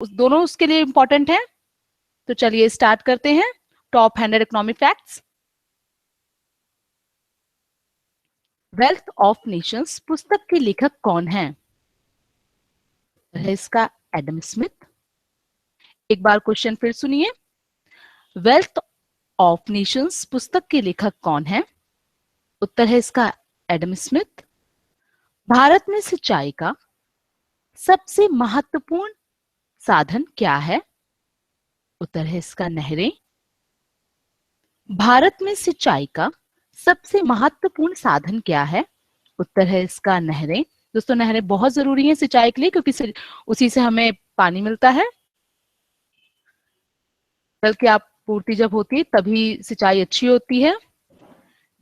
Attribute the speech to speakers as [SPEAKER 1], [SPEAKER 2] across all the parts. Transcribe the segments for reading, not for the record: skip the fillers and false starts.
[SPEAKER 1] दोनों उसके लिए इंपॉर्टेंट है। तो चलिए स्टार्ट करते हैं। Top 100 economic facts. Wealth of Nations पुस्तक के लेखक कौन हैं? है इसका एडम स्मिथ। एक बार क्वेश्चन फिर सुनिए। वेल्थ ऑफ नेशंस पुस्तक के लेखक कौन हैं? उत्तर है इसका एडम स्मिथ। भारत में सिंचाई का सबसे महत्वपूर्ण साधन क्या है? उत्तर है इसका नहरें। भारत में सिंचाई का सबसे महत्वपूर्ण साधन क्या है? उत्तर है इसका नहरें। दोस्तों नहरें बहुत जरूरी हैं सिंचाई के लिए, क्योंकि उसी से हमें पानी मिलता है। जल की आपूर्ति जब होती है तभी सिंचाई अच्छी होती है।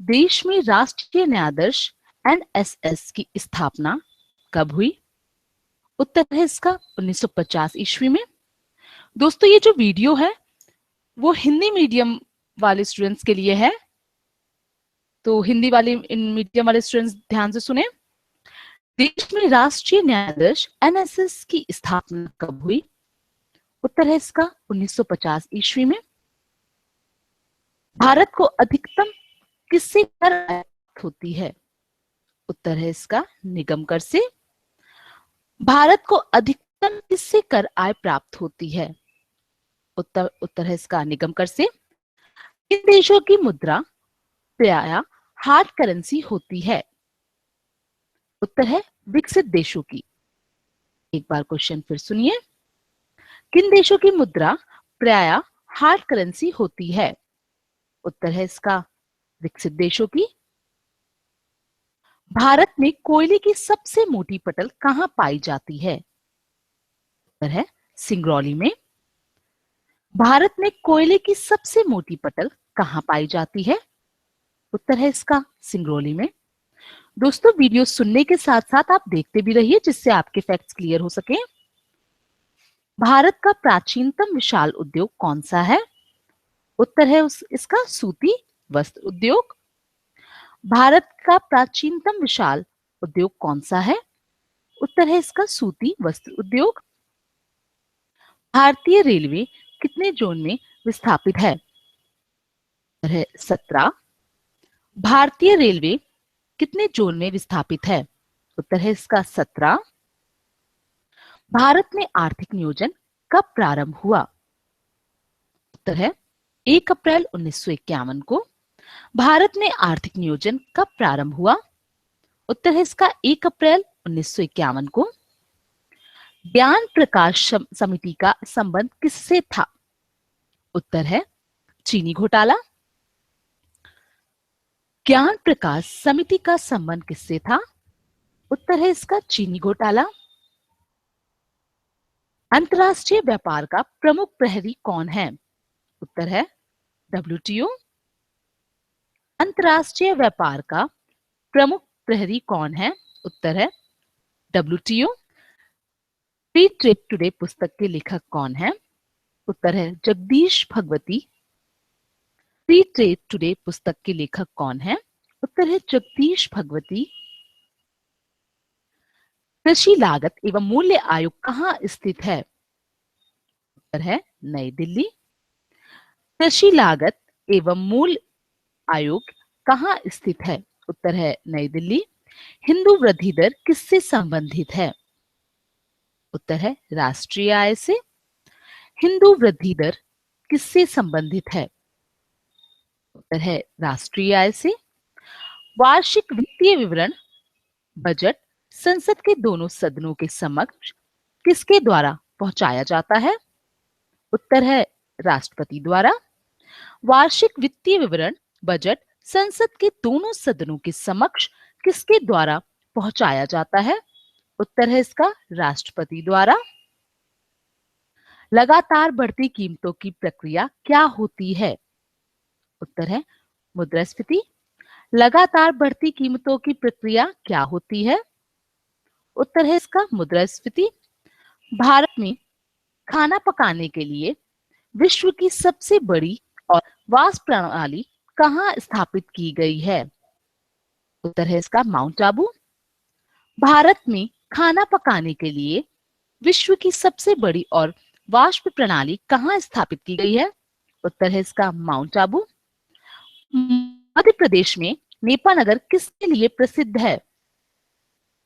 [SPEAKER 1] देश में राष्ट्रीय न्यायाधीश एनएसएस की स्थापना कब हुई? उत्तर है इसका 1950 ईस्वी में। दोस्तों ये जो वीडियो है वो हिंदी मीडियम वाले स्टूडेंट्स के लिए है, तो हिंदी वाले मीडियम वाले स्टूडेंट्स ध्यान से सुने। देश में राष्ट्रीय न्यायाधीश एनएसएस की स्थापना कब हुई? उत्तर है इसका 1950 ईस्वी में। भारत को अधिकतम किससे कर प्राप्त होती है? उत्तर है इसका निगम कर से। भारत को अधिकतम किससे कर आय प्राप्त होती है? उत्तर है इसका निगम कर से। किन देशों की मुद्रा प्रायः हार्ड करेंसी होती है? उत्तर है विकसित देशों की। एक बार क्वेश्चन फिर सुनिए। किन देशों की मुद्रा प्रायः हार्ड करेंसी होती है? उत्तर है इसका विकसित देशों की। भारत में कोयले की सबसे मोटी पटल कहां पाई जाती है? उत्तर है सिंगरौली में। भारत में कोयले की सबसे मोटी पटल कहां पाई जाती है? उत्तर है इसका सिंगरौली में। दोस्तों वीडियो सुनने के साथ साथ आप देखते भी रहिए, जिससे आपके फैक्ट्स क्लियर हो सके। भारत का प्राचीनतम विशाल उद्योग कौन सा है? उत्तर है इसका सूती वस्त्र उद्योग। भारत का प्राचीनतम विशाल उद्योग कौन सा है? उत्तर है इसका सूती वस्त्र उद्योग। भारतीय रेलवे कितने जोन में विस्थापित है? उत्तर है 17। भारतीय रेलवे कितने जोन में विस्थापित है? उत्तर है इसका 17। भारत में आर्थिक नियोजन कब प्रारंभ हुआ? उत्तर है 1 अप्रैल 1951 को। भारत में आर्थिक नियोजन कब प्रारंभ हुआ? उत्तर है इसका 1 अप्रैल 1951 को। ज्ञान प्रकाश समिति का संबंध किससे था? उत्तर है चीनी घोटाला। ज्ञान प्रकाश समिति का संबंध किससे था? उत्तर है इसका चीनी घोटाला। अंतरराष्ट्रीय व्यापार का प्रमुख प्रहरी कौन है? उत्तर है डब्ल्यूटीओ। अंतरराष्ट्रीय व्यापार का प्रमुख प्रहरी कौन है? उत्तर है डब्ल्यूटीओ। फ्री ट्रेड टुडे पुस्तक के लेखक कौन है? उत्तर है Jagdish Bhagwati. Free trade today पुस्तक के लेखक कौन है? उत्तर है जगदीश भगवती। कृषि लागत एवं मूल्य आयोग कहां स्थित है? उत्तर है नई दिल्ली। कृषि लागत एवं मूल्य आयोग कहां स्थित है? उत्तर है नई दिल्ली। हिंदू वृद्धि दर किससे संबंधित है? उत्तर है राष्ट्रीय आय से। हिंदू वृद्धि दर किससे संबंधित है? उत्तर है राष्ट्रीय आय से। वार्षिक वित्तीय विवरण बजट संसद के दोनों सदनों के समक्ष किसके द्वारा पहुंचाया जाता है? उत्तर है राष्ट्रपति द्वारा। वार्षिक वित्तीय विवरण बजट संसद के दोनों सदनों के समक्ष किसके द्वारा पहुंचाया जाता है? उत्तर है इसका राष्ट्रपति द्वारा। लगातार बढ़ती कीमतों की प्रक्रिया क्या होती है? उत्तर है मुद्रास्फीति। लगातार बढ़ती कीमतों की प्रक्रिया क्या होती है? उत्तर है इसका मुद्रास्फीति। भारत में खाना पकाने के लिए विश्व की सबसे बड़ी और वाष्प प्रणाली कहां स्थापित की गई है? उत्तर है इसका माउंट आबू। भारत में खाना पकाने के लिए विश्व की सबसे बड़ी और वाष्प प्रणाली कहाँ स्थापित की गई है? उत्तर है इसका माउंट आबू। मध्य प्रदेश में नेपा नगर किसके लिए प्रसिद्ध है?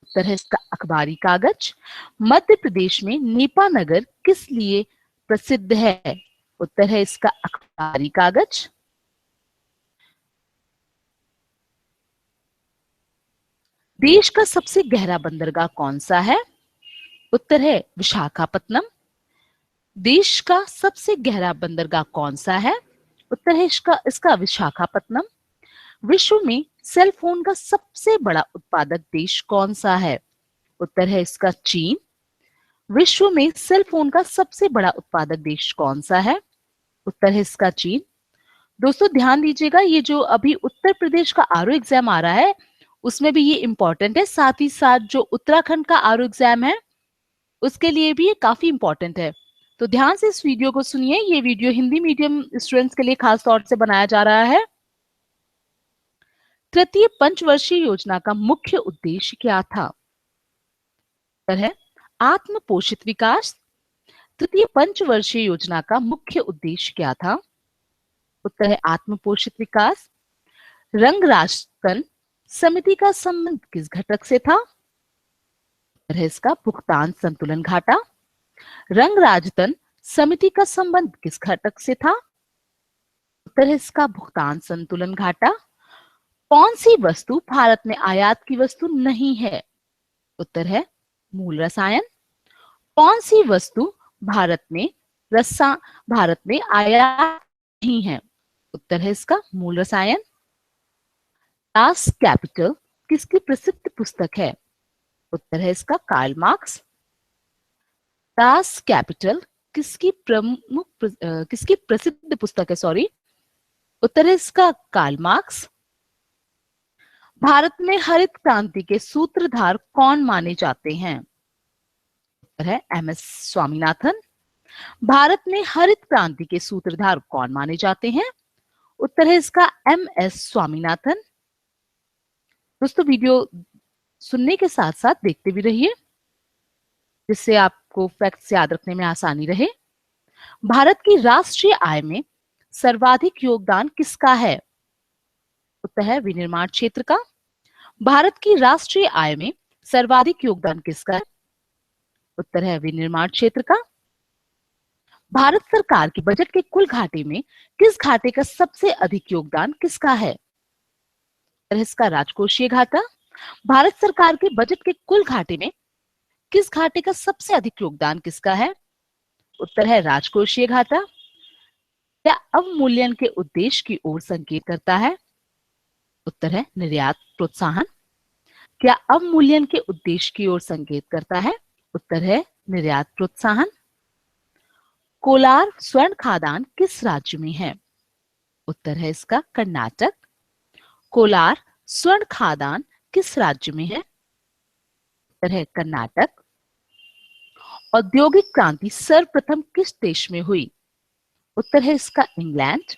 [SPEAKER 1] उत्तर है इसका अखबारी कागज। मध्य प्रदेश में नेपा नगर किस लिए प्रसिद्ध है? उत्तर है इसका अखबारी कागज। देश का सबसे गहरा बंदरगाह कौन सा है? उत्तर है विशाखापत्तनम। देश का सबसे गहरा बंदरगाह कौन सा है? उत्तर है इसका विशाखापत्तनम। विश्व में सेल फोन का सबसे बड़ा उत्पादक देश कौन सा है? उत्तर है इसका चीन। विश्व में सेल फोन का सबसे बड़ा उत्पादक देश कौन सा है? उत्तर है इसका चीन। दोस्तों ध्यान दीजिएगा, ये जो अभी उत्तर प्रदेश का आरओ एग्जाम आ रहा है उसमें भी ये इंपॉर्टेंट है, साथ ही साथ जो उत्तराखंड का आरओ एग्जाम है उसके लिए भी ये काफी इंपॉर्टेंट है। तो ध्यान से इस वीडियो को सुनिए, ये वीडियो हिंदी मीडियम स्टूडेंट्स के लिए खास तौर से बनाया जा रहा है। तृतीय पंचवर्षीय योजना का मुख्य उद्देश्य क्या था? उत्तर है आत्म पोषित विकास। तृतीय पंचवर्षीय योजना का मुख्य उद्देश्य क्या था? उत्तर है आत्म पोषित विकास। रंग राजतन समिति का संबंध किस घटक से था? उत्तर है इसका भुगतान संतुलन घाटा। रंग राजतन समिति का संबंध किस घटक से था? उत्तर है इसका भुगतान संतुलन घाटा। कौन सी वस्तु भारत में आयात की वस्तु नहीं है? उत्तर है मूल रसायन। कौन सी वस्तु भारत में आयात नहीं है? उत्तर है इसका मूल रसायन। दास कैपिटल किसकी प्रसिद्ध पुस्तक है? उत्तर है इसका कार्ल मार्क्स। दास कैपिटल किसकी प्रसिद्ध पुस्तक है? सॉरी, उत्तर है इसका कार्ल मार्क्स। भारत में हरित क्रांति के सूत्रधार कौन माने जाते हैं? उत्तर है एम एस स्वामीनाथन। भारत में हरित क्रांति के सूत्रधार कौन माने जाते हैं? उत्तर है इसका एम एस स्वामीनाथन। दोस्तों वीडियो सुनने के साथ साथ देखते भी रहिए जिससे आपको फैक्ट्स याद रखने में आसानी रहे। भारत की राष्ट्रीय आय में सर्वाधिक योगदान किसका है? उत्तर है विनिर्माण क्षेत्र का। भारत की राष्ट्रीय आय में सर्वाधिक योगदान किसका है? उत्तर है विनिर्माण क्षेत्र का। भारत सरकार के बजट के कुल घाटे में किस घाटे का सबसे अधिक योगदान किसका है? उत्तर है इसका राजकोषीय घाटा। भारत सरकार के बजट के कुल घाटे में किस घाटे का सबसे अधिक योगदान किसका है? उत्तर है राजकोषीय घाटा। क्या अवमूल्यन के उद्देश्य की ओर संकेत करता है? उत्तर है निर्यात प्रोत्साहन। क्या अवमूल्यन के उद्देश्य की ओर संकेत करता है? उत्तर है निर्यात प्रोत्साहन। कोलार स्वर्ण खादान किस राज्य में है? उत्तर है इसका कर्नाटक। कोलार स्वर्ण खादान किस राज्य में है? उत्तर है कर्नाटक। औद्योगिक क्रांति सर्वप्रथम किस देश में हुई? उत्तर है इसका इंग्लैंड।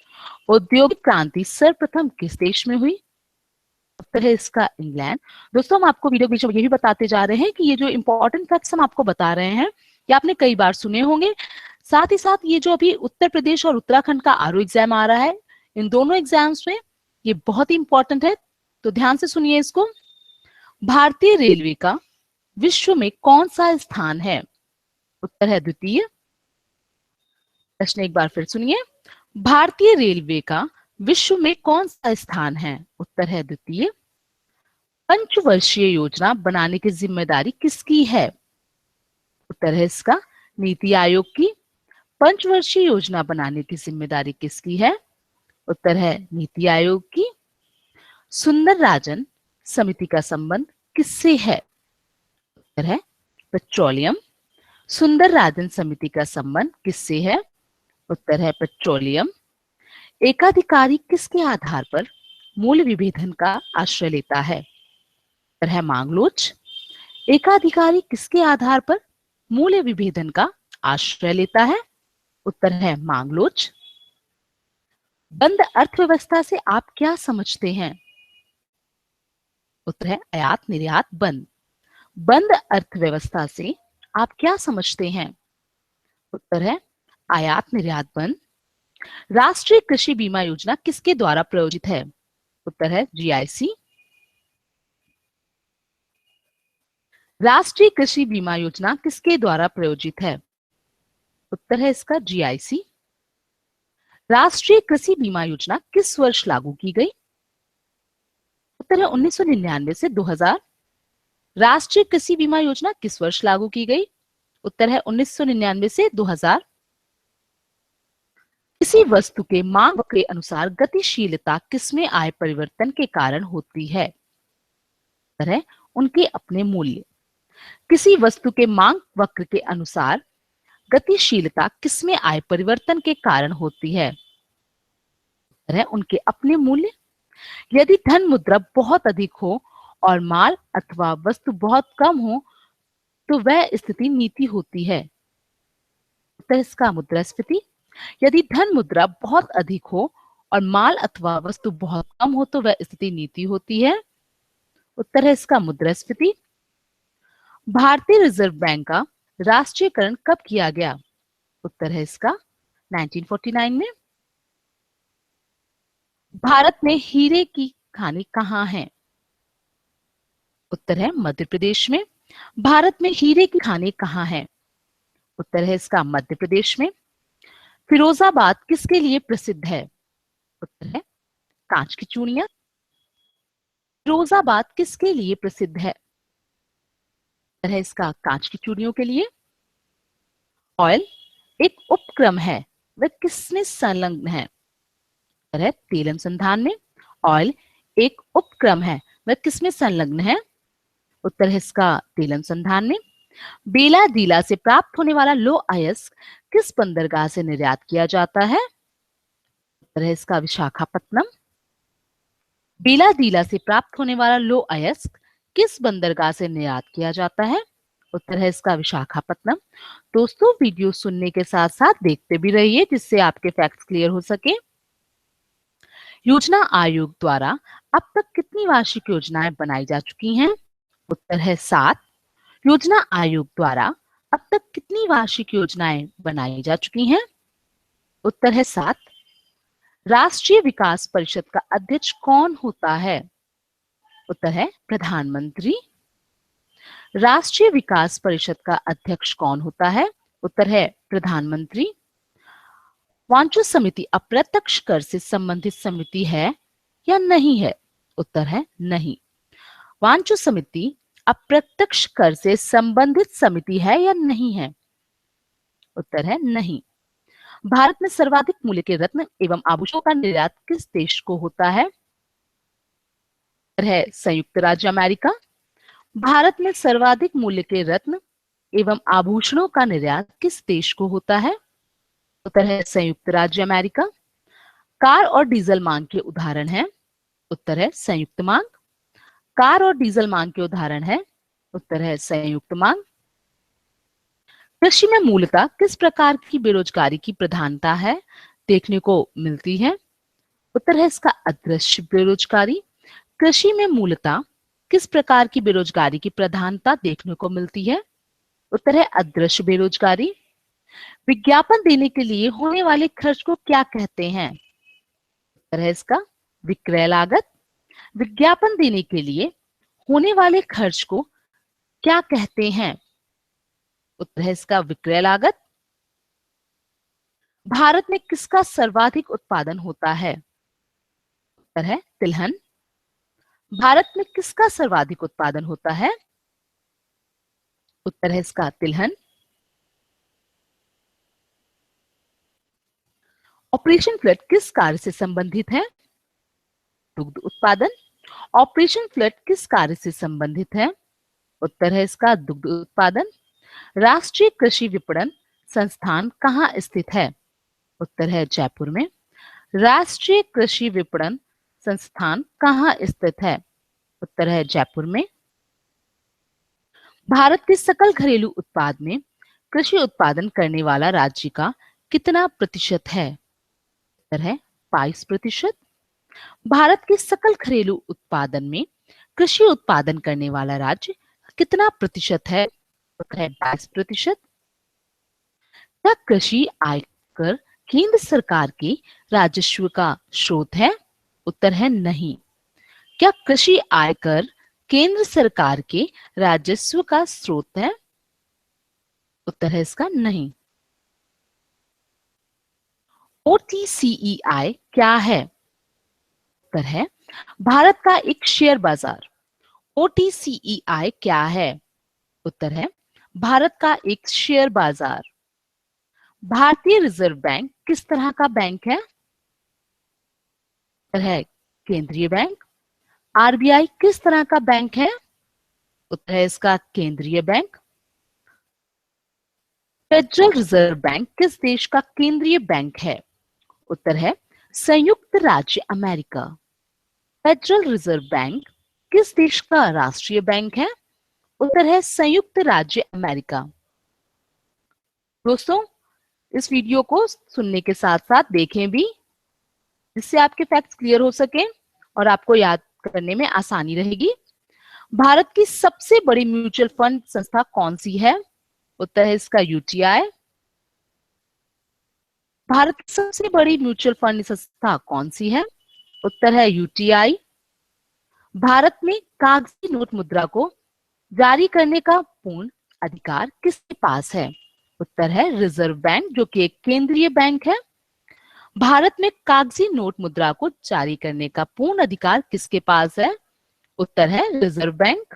[SPEAKER 1] औद्योगिक क्रांति सर्वप्रथम किस देश में हुई? उत्तर है इसका इंग्लैंड। दोस्तों हम आपको वीडियो के बीच में ये भी बताते जा रहे हैं कि ये जो इंपॉर्टेंट फैक्ट्स हम आपको बता रहे हैं ये आपने कई बार सुने होंगे। साथ ही साथ ये जो अभी उत्तर प्रदेश और उत्तराखंड का आरओ एग्जाम आ रहा है, इन दोनों एग्जाम्स में ये बहुत ही इंपॉर्टेंट है, तो ध्यान से सुनिए इसको। भारतीय रेलवे का विश्व में कौन सा स्थान है? उत्तर है द्वितीय। प्रश्न एक बार फिर सुनिए। भारतीय रेलवे का विश्व में कौन सा स्थान है? उत्तर है द्वितीय। पंचवर्षीय योजना बनाने की जिम्मेदारी किसकी है? उत्तर है इसका नीति आयोग की। पंचवर्षीय योजना बनाने की जिम्मेदारी किसकी है? उत्तर है नीति आयोग की। सुंदर राजन समिति का संबंध किससे है? उत्तर है पेट्रोलियम। सुंदर राजन समिति का संबंध किससे है? उत्तर है पेट्रोलियम। एकाधिकारी किसके आधार पर मूल्य विभेदन का आश्रय लेता है? उत्तर है मांगलोच। एकाधिकारी किसके आधार पर मूल्य विभेदन का आश्रय लेता है? उत्तर है मांगलोच। बंद अर्थव्यवस्था से आप क्या समझते हैं? उत्तर है आयात निर्यात बंद। बंद अर्थव्यवस्था से आप क्या समझते हैं? उत्तर है आयात निर्यात बंद। राष्ट्रीय कृषि बीमा योजना किसके द्वारा प्रायोजित है? उत्तर है जीआईसी। राष्ट्रीय कृषि बीमा योजना किसके द्वारा प्रायोजित है? उत्तर है इसका जीआईसी। राष्ट्रीय कृषि बीमा योजना किस वर्ष लागू की गई? उत्तर है 1999 से 2000। राष्ट्रीय कृषि बीमा योजना किस वर्ष लागू की गई? उत्तर है 1999 से 2000। किसी वस्तु के मांग के अनुसार गतिशीलता किसमें आए परिवर्तन के कारण होती है? उत्तर है उनके अपने मूल्य। किसी वस्तु के मांग वक्र के अनुसार गतिशीलता किसमें आए परिवर्तन के कारण होती है? उत्तर है उनके अपने मूल्य। यदि धन मुद्रा बहुत अधिक हो और माल अथवा वस्तु बहुत कम हो तो वह स्थिति नीति होती है। उत्तर इसका मुद्रास्फीति। यदि धन मुद्रा बहुत अधिक हो और माल अथवा वस्तु बहुत कम हो तो वह स्थिति नीति होती है। उत्तर है इसका मुद्रास्फीति। भारतीय रिजर्व बैंक का राष्ट्रीयकरण कब किया गया? उत्तर है इसका 1949 में। भारत में हीरे की खानी कहाँ है? उत्तर है मध्य प्रदेश में। भारत में हीरे की खानी कहाँ है? उत्तर है इसका मध्य प्रदेश में। फिरोजाबाद किसके लिए प्रसिद्ध है? उत्तर है कांच की चूड़ियां। फिरोजाबाद किसके लिए प्रसिद्ध है? उत्तर है इसका कांच की चूड़ियों के लिए। ऑयल एक उपक्रम है, वह किसमें संलग्न है? उत्तर है तेल अनुसंधान में। ऑयल एक उपक्रम है, वह किसमें संलग्न है? उत्तर है इसका तेल अनुसंधान में। बेला दीला से प्राप्त होने वाला लौह अयस्क किस बंदरगाह से निर्यात किया जाता है? उत्तर है इसका विशाखापत्तनम। बेला दीला से प्राप्त होने वाला लौह अयस्क किस बंदरगाह से निर्यात किया जाता है? उत्तर है इसका विशाखापत्तनम। दोस्तों वीडियो सुनने के साथ साथ देखते भी रहिए जिससे आपके फैक्ट्स क्लियर हो सके। योजना आयोग द्वारा अब तक कितनी वार्षिक योजनाएं बनाई जा चुकी हैं? उत्तर है 7। योजना आयोग द्वारा अब तक कितनी वार्षिक योजनाएं बनाई जा चुकी हैं? उत्तर है 7। राष्ट्रीय विकास परिषद का अध्यक्ष कौन होता है? उत्तर है प्रधानमंत्री। राष्ट्रीय विकास परिषद का अध्यक्ष कौन होता है? उत्तर है प्रधानमंत्री। वांछित समिति अप्रत्यक्ष कर से संबंधित समिति है या नहीं है? उत्तर है नहीं। वांछित समिति अप्रत्यक्ष कर से संबंधित समिति है या नहीं है? उत्तर है नहीं। भारत में सर्वाधिक मूल्य के रत्न एवं आभूषणों का निर्यात किस देश को होता है? उत्तर है संयुक्त राज्य अमेरिका। भारत में सर्वाधिक मूल्य के रत्न एवं आभूषणों का निर्यात किस देश को होता है? उत्तर है संयुक्त राज्य अमेरिका। कार और डीजल मांग के उदाहरण हैं। उत्तर है संयुक्त मांग। कार और डीजल मांग के उदाहरण है। उत्तर है संयुक्त मांग। कृषि में मूलतः किस प्रकार की बेरोजगारी की प्रधानता है देखने को मिलती है? उत्तर है इसका अदृश्य बेरोजगारी। कृषि में मूलतः किस प्रकार की बेरोजगारी की प्रधानता देखने को मिलती है? उत्तर है अदृश्य बेरोजगारी। विज्ञापन देने के लिए होने वाले खर्च को क्या कहते हैं? उत्तर है इसका विक्रय लागत। विज्ञापन देने के लिए होने वाले खर्च को क्या कहते हैं? उत्तर है इसका विक्रय लागत। भारत में किसका सर्वाधिक उत्पादन होता है? उत्तर है तिलहन। भारत में किसका सर्वाधिक उत्पादन होता है? उत्तर है इसका तिलहन। ऑपरेशन फ्लड किस कार्य से संबंधित है? दुग्ध उत्पादन। ऑपरेशन फ्लड किस कार्य से संबंधित है? उत्तर है इसका दुग्ध उत्पादन। राष्ट्रीय कृषि विपणन संस्थान कहाँ स्थित है? उत्तर है जयपुर में। राष्ट्रीय कृषि विपणन संस्थान कहाँ स्थित है? उत्तर है जयपुर में। भारत के सकल घरेलू उत्पाद में कृषि उत्पादन करने वाला राज्य का कितना प्रतिशत है? उत्तर है 22%। भारत के सकल घरेलू उत्पादन में कृषि उत्पादन करने वाला राज्य कितना प्रतिशत है? उत्तर है 22%। क्या कृषि आयकर केंद्र सरकार के राजस्व का स्रोत है? उत्तर है नहीं। क्या कृषि आयकर केंद्र सरकार के राजस्व का स्रोत है? उत्तर है इसका नहीं। OTCEI क्या है? उत्तर है भारत का एक शेयर बाजार। OTCEI क्या है? उत्तर है भारत का एक शेयर बाजार। भारतीय रिजर्व बैंक किस तरह का बैंक है? उत्तर है केंद्रीय बैंक। RBI किस तरह का बैंक है? उत्तर है इसका केंद्रीय बैंक। फेडरल रिजर्व बैंक किस देश का केंद्रीय बैंक है? उत्तर है संयुक्त राज्य अमेरिका। फेडरल रिजर्व बैंक किस देश का राष्ट्रीय बैंक है? उत्तर है संयुक्त राज्य अमेरिका। दोस्तों, इस वीडियो को सुनने के साथ साथ देखें भी, जिससे आपके फैक्ट्स क्लियर हो सके और आपको याद करने में आसानी रहेगी। भारत की सबसे बड़ी म्यूचुअल फंड संस्था कौन सी है? उत्तर है इसका UTI। भारत की सबसे बड़ी म्यूचुअल फंड संस्था कौन सी है? उत्तर है UTI। भारत में कागजी नोट मुद्रा को जारी करने का पूर्ण अधिकार किसके पास है? उत्तर है रिजर्व बैंक, जो कि एक केंद्रीय बैंक है। भारत में कागजी नोट मुद्रा को जारी करने का पूर्ण अधिकार किसके पास है? उत्तर है रिजर्व बैंक।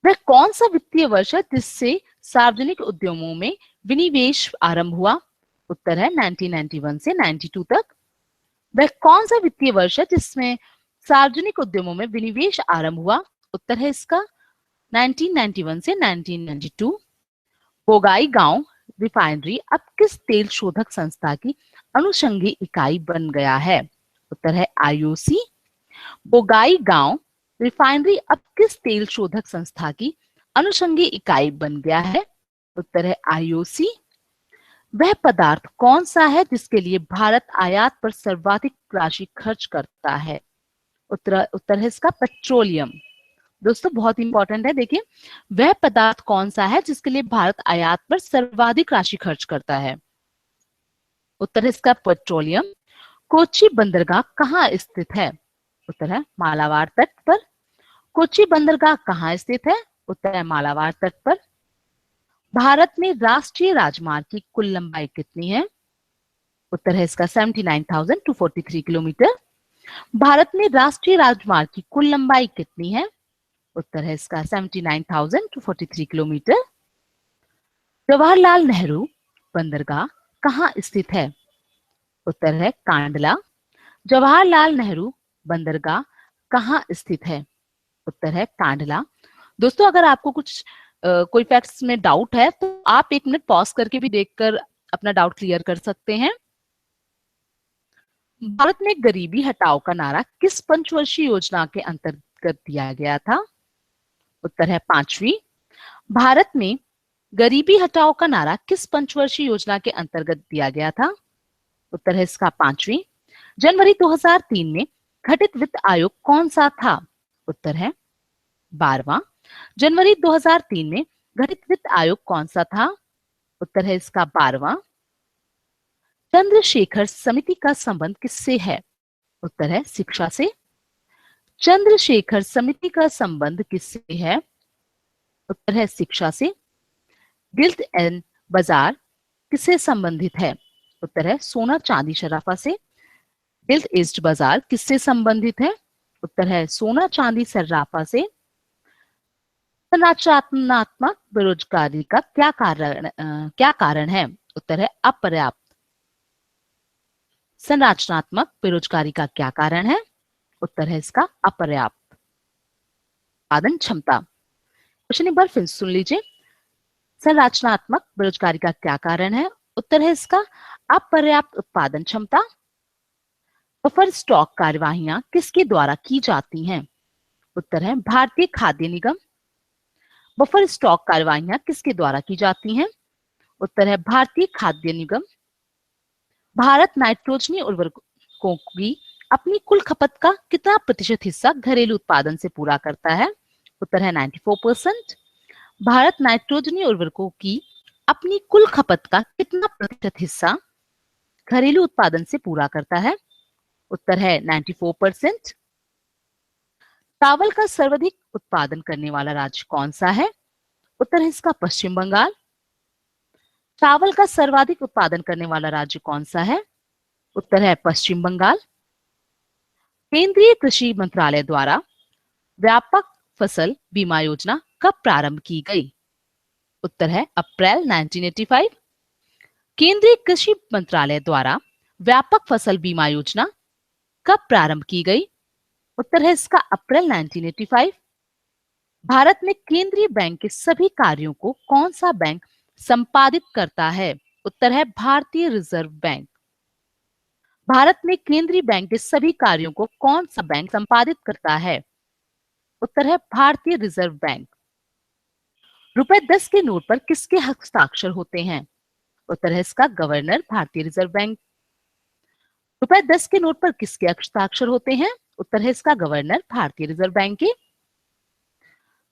[SPEAKER 1] वह कौन सा वित्तीय वर्ष है जिससे सार्वजनिक उद्यमों में विनिवेश आरंभ हुआ? उत्तर है 1991 से 92 तक। वह कौन सा वित्तीय वर्ष है जिसमें सार्वजनिक उद्यमों में विनिवेश आरंभ हुआ? उत्तर है इसका 1991 से 1992। बोंगाईगांव रिफाइनरी अब किस तेल शोधक संस्था की अनुषंगी इकाई बन गया है? उत्तर है IOC। बोंगाईगांव रिफाइनरी अब किस तेल शोधक संस्था की अनुषंगी इकाई बन गया है? उत्तर है IOC। वह पदार्थ कौन सा है जिसके लिए भारत आयात पर सर्वाधिक राशि खर्च करता है? उत्तर है इसका पेट्रोलियम। दोस्तों, बहुत इंपॉर्टेंट है, देखिए, वह पदार्थ कौन सा है जिसके लिए भारत आयात पर सर्वाधिक राशि खर्च करता है? उत्तर है इसका पेट्रोलियम। कोच्चि बंदरगाह कहाँ स्थित है? उत्तर है मालाबार तट पर। कोच्चि बंदरगाह कहाँ स्थित है? उत्तर है मालाबार तट पर। भारत में राष्ट्रीय राजमार्ग की कुल लंबाई कितनी है? उत्तर है इसका 79,243 किलोमीटर। भारत में राष्ट्रीय राजमार्ग की कुल लंबाई कितनी है? उत्तर है इसका 79,243 किलोमीटर। जवाहरलाल नेहरू बंदरगाह कहाँ स्थित है? उत्तर है कांडला। जवाहरलाल नेहरू बंदरगाह कहाँ स्थित है? उत्तर है कांडला। दोस्तों, अगर आपको कुछ कोई फैक्ट्स में डाउट है तो आप 1 मिनट पॉज करके भी देखकर अपना डाउट क्लियर कर सकते हैं। भारत में गरीबी हटाओ का नारा किस पंचवर्षीय योजना के अंतर्गत दिया गया था? उत्तर है 5वीं। भारत में गरीबी हटाओ का नारा किस पंचवर्षीय योजना के अंतर्गत दिया गया था? उत्तर है इसका 5वीं। जनवरी 2003 में गठित वित्त आयोग कौन सा था? उत्तर है 12वां। जनवरी 2003 में गठित वित्त आयोग कौन सा था? उत्तर है इसका 12वां। चंद्रशेखर समिति का संबंध किससे है? उत्तर है शिक्षा से। चंद्रशेखर समिति का संबंध किससे है? उत्तर है शिक्षा से। गिल्ड एंड बाजार किससे संबंधित है? उत्तर है सोना चांदी शराफा से। गिल्ड ईस्ट बाजार किससे संबंधित है? उत्तर है सोना चांदी सर्राफा से। संरचनात्मक बेरोजगारी का क्या कारण है? उत्तर है अपर्याप्त। संरचनात्मक बेरोजगारी का क्या कारण है? उत्तर है इसका अपर्याप्त उत्पादन क्षमता। क्वेश्चन एक बार फिर सुन लीजिए। संरचनात्मक बेरोजगारी का क्या कारण है? उत्तर है इसका अपर्याप्त उत्पादन क्षमता। बफर स्टॉक कार्यवाहियां किसके द्वारा की जाती हैं? उत्तर है भारतीय खाद्य निगम। बफर स्टॉक कार्यवाहियां किसके द्वारा की जाती हैं? उत्तर है भारतीय खाद्य निगम। भारत नाइट्रोजनी उर्वरकों की अपनी कुल खपत का कितना प्रतिशत हिस्सा घरेलू उत्पादन से पूरा करता है? उत्तर है 94%। भारत नाइट्रोजनी उर्वरकों की अपनी कुल खपत का कितना प्रतिशत हिस्सा घरेलू उत्पादन से पूरा करता है? उत्तर है 94%। चावल का सर्वाधिक उत्पादन करने वाला राज्य कौन सा है? उत्तर है इसका पश्चिम बंगाल। चावल का सर्वाधिक उत्पादन करने वाला राज्य कौन सा है? उत्तर है पश्चिम बंगाल। केंद्रीय कृषि मंत्रालय द्वारा व्यापक फसल बीमा योजना कब प्रारंभ की गई? उत्तर है अप्रैल 1985। केंद्रीय कृषि मंत्रालय द्वारा व्यापक फसल बीमा योजना कब प्रारंभ की गई? उत्तर है इसका अप्रैल 1985। भारत में केंद्रीय बैंक के सभी कार्यों को कौन सा बैंक संपादित करता है? उत्तर है भारतीय रिजर्व बैंक। भारत में केंद्रीय बैंक के सभी कार्यों को कौन सा बैंक संपादित करता है? उत्तर है भारतीय रिजर्व बैंक। रुपए 10 के नोट पर किसके हस्ताक्षर होते हैं? उत्तर है इसका गवर्नर भारतीय रिजर्व बैंक। रुपए 10 के नोट पर किसके हस्ताक्षर होते हैं? उत्तर है इसका गवर्नर भारतीय रिजर्व बैंक के।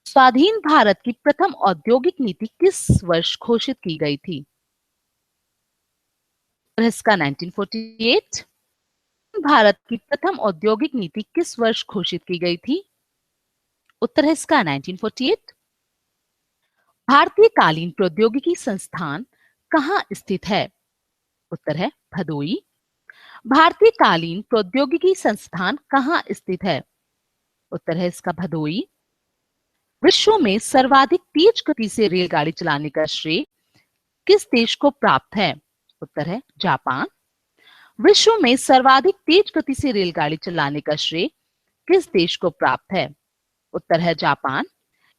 [SPEAKER 1] स्वाधीन भारत की प्रथम औद्योगिक नीति किस वर्ष घोषित की गई थी? उत्तर है इसका 1948। भारत की प्रथम औद्योगिक नीति किस वर्ष घोषित की गई थी? उत्तर है इसका 1948। भारतीय कालीन प्रौद्योगिकी संस्थान कहाँ स्थित है? उत्तर है भदोई। भारतीय कालीन प्रौद्योगिकी संस्थान कहाँ स्थित है? उत्तर है इसका भदोई। विश्व में सर्वाधिक तेज गति से रेलगाड़ी चलाने का श्रेय किस देश को प्राप्त है? उत्तर है जापान। विश्व में सर्वाधिक तेज गति से रेलगाड़ी चलाने का श्रेय किस देश को प्राप्त है? उत्तर है जापान।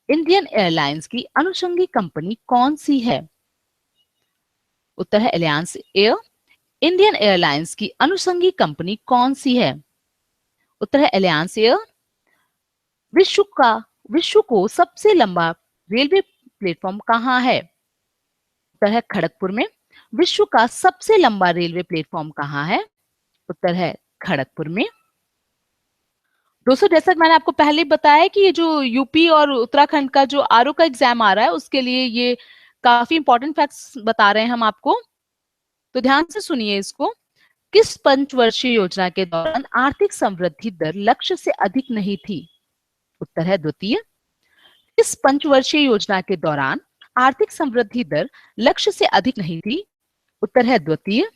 [SPEAKER 1] इंडियन एयरलाइंस की अनुषंगी कंपनी कौन सी है? उत्तर है एलियांस एयर। इंडियन एयरलाइंस की अनुषंगी कंपनी कौन सी है? उत्तर है एलियांस एयर। विश्व को सबसे लंबा रेलवे प्लेटफॉर्म कहाँ है? उत्तर है खड़गपुर में। विश्व का सबसे लंबा रेलवे प्लेटफॉर्म कहाँ है? उत्तर है खड़गपुर में। दोस्तों, जैसा कि मैंने आपको पहले ही बताया कि ये जो यूपी और उत्तराखंड का जो आरओ का एग्जाम आ रहा है उसके लिए ये काफी इंपॉर्टेंट फैक्ट्स बता रहे हैं हम आपको, तो ध्यान से सुनिए इसको। किस पंचवर्षीय योजना के दौरान आर्थिक समृद्धि दर लक्ष्य से अधिक नहीं थी? उत्तर है द्वितीय। किस पंचवर्षीय योजना के दौरान आर्थिक समृद्धि दर लक्ष्य से अधिक नहीं थी? उत्तर है द्वितीय।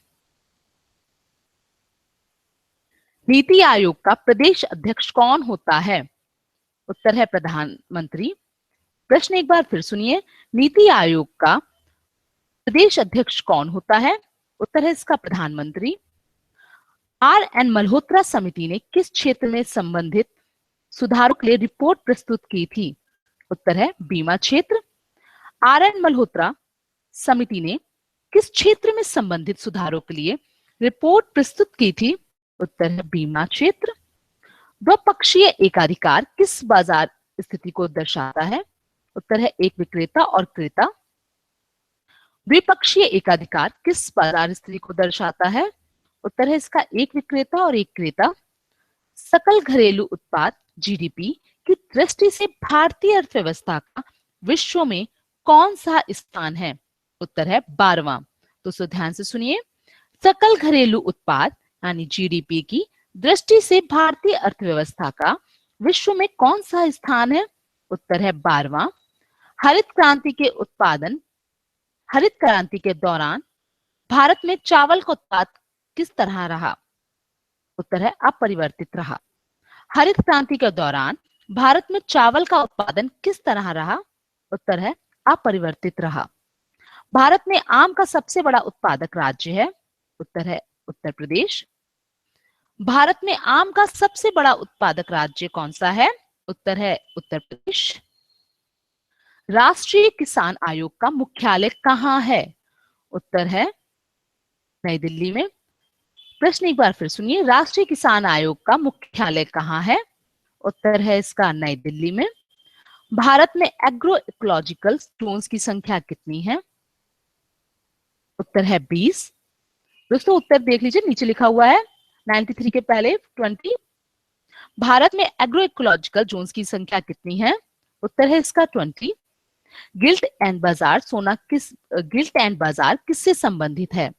[SPEAKER 1] नीति आयोग का प्रदेश अध्यक्ष कौन होता है? उत्तर है प्रधानमंत्री। प्रश्न एक बार फिर सुनिए, नीति आयोग का प्रदेश अध्यक्ष कौन होता है? उत्तर है इसका प्रधानमंत्री। आर.एन. मल्होत्रा समिति ने किस क्षेत्र में संबंधित सुधारों के लिए रिपोर्ट प्रस्तुत की थी? उत्तर है बीमा क्षेत्र। आर.एन. मल्होत्रा समिति ने किस क्षेत्र में संबंधित सुधारों के लिए रिपोर्ट प्रस्तुत की थी? उत्तर है बीमा क्षेत्र। द्विपक्षीय एकाधिकार किस बाजार स्थिति को दर्शाता है? उत्तर है एक विक्रेता और क्रेता। द्विपक्षीय एकाधिकार किस बाजार स्थिति को दर्शाता है? उत्तर है इसका एक विक्रेता और एक क्रेता। सकल घरेलू उत्पाद जीडीपी की दृष्टि से भारतीय अर्थव्यवस्था का विश्व में कौन सा स्थान है? उत्तर है 12वां। तो ध्यान से सुनिए, सकल घरेलू उत्पाद यानी जीडीपी की दृष्टि से भारतीय अर्थव्यवस्था का विश्व में कौन सा स्थान है? उत्तर है 12वां। हरित क्रांति के दौरान भारत में चावल का उत्पाद किस तरह रहा? उत्तर है अपरिवर्तित रहा। हरित क्रांति के दौरान भारत में चावल का उत्पादन किस तरह रहा? उत्तर है अपरिवर्तित रहा। भारत में आम का सबसे बड़ा उत्पादक राज्य है? उत्तर है उत्तर प्रदेश। भारत में आम का सबसे बड़ा उत्पादक राज्य कौन सा है? उत्तर है उत्तर प्रदेश। राष्ट्रीय किसान आयोग का मुख्यालय कहाँ है? उत्तर है नई दिल्ली में। प्रश्न एक बार फिर सुनिए, राष्ट्रीय किसान आयोग का मुख्यालय कहाँ है? उत्तर है इसका नई दिल्ली में। भारत में एग्रो इकोलॉजिकल जोन्स की संख्या कितनी है? उत्तर है 20। दोस्तों उत्तर देख लीजिए, नीचे लिखा हुआ है 93 के पहले 20। भारत में एग्रो इकोलॉजिकल जोन्स की संख्या कितनी है? उत्तर है इसका 20। गिल्ट एंड बाजार किससे संबंधित है?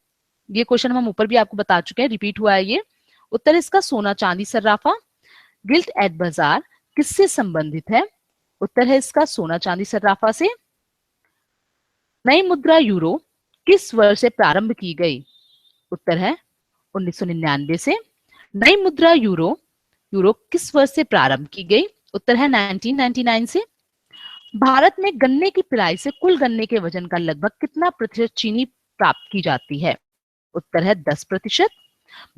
[SPEAKER 1] ये क्वेश्चन हम ऊपर भी आपको बता चुके हैं, रिपीट हुआ है ये। उत्तर इसका सोना चांदी सर्राफा। गिल्ट एंड बाजार किससे संबंधित है? उत्तर है इसका सोना चांदी सर्राफा से। नई मुद्रा यूरो किस वर्ष से प्रारंभ की गई? उत्तर है 1999 से। नई मुद्रा यूरो किस वर्ष से प्रारंभ की गई? उत्तर है 1999 से। भारत में गन्ने की पिराई से कुल गन्ने के वजन का लगभग कितना प्रतिशत चीनी प्राप्त की जाती है? उत्तर है 10%।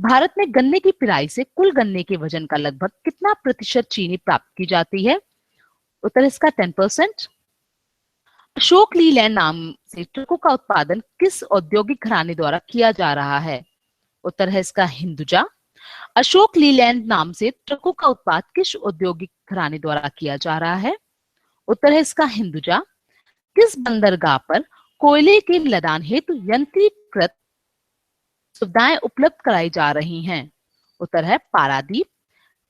[SPEAKER 1] भारत में गन्ने की पिराई से कुल गन्ने के वजन का लगभग कितना प्रतिशत चीनी प्राप्त की जाती है? उत्तर इसका 10%। अशोक लीलैंड नाम से ट्रकों का उत्पादन किस औद्योगिक घराने द्वारा किया जा रहा है? उत्तर है इसका हिंदुजा। अशोक लीलैंड नाम से ट्रकों का उत्पादन किस औद्योगिक घराने द्वारा किया जा रहा है? उत्तर है इसका हिंदुजा। किस बंदरगाह पर कोयले के लदान हेतु यंत्रीकृत सुविधाएं उपलब्ध कराई जा रही हैं? उत्तर है पारादीप।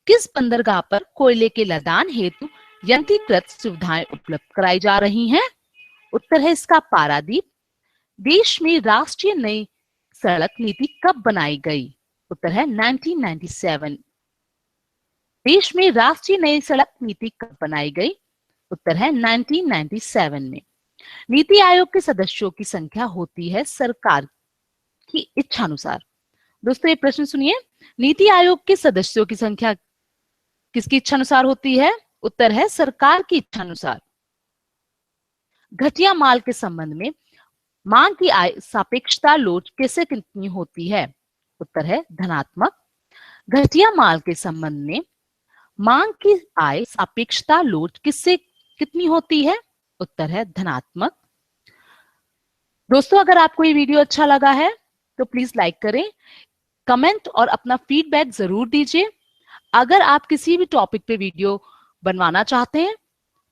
[SPEAKER 1] किस बंदरगाह पर कोयले के लदान हेतु यंत्रीकृत सुविधाएं उपलब्ध कराई जा रही हैं? उत्तर है इसका पारादीप। देश में राष्ट्रीय नई सड़क नीति कब बनाई गई? उत्तर है 1997। देश में राष्ट्रीय नई सड़क नीति कब बनाई गई? उत्तर है 1997 में। नीति आयोग के सदस्यों की संख्या होती है सरकार की इच्छा अनुसार। दोस्तों ये प्रश्न सुनिए, नीति आयोग के सदस्यों की संख्या किसकी इच्छा अनुसार होती है? उत्तर है सरकार की इच्छा अनुसार। घटिया माल के संबंध में मांग की आय सापेक्षता लोच किससे कितनी होती है? उत्तर है धनात्मक। घटिया माल के संबंध में मांग की आय सापेक्षता लोच किससे कितनी होती है? उत्तर है धनात्मक। दोस्तों अगर आपको ये वीडियो अच्छा लगा है तो प्लीज लाइक करें, कमेंट और अपना फीडबैक जरूर दीजिए। अगर आप किसी भी टॉपिक पे वीडियो बनवाना चाहते हैं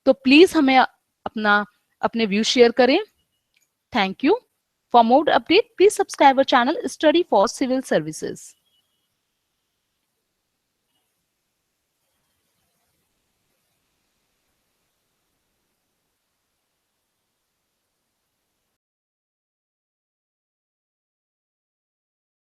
[SPEAKER 1] तो प्लीज हमें अपने व्यू शेयर करें। Thank you. For more update please subscribe our channel study for civil services.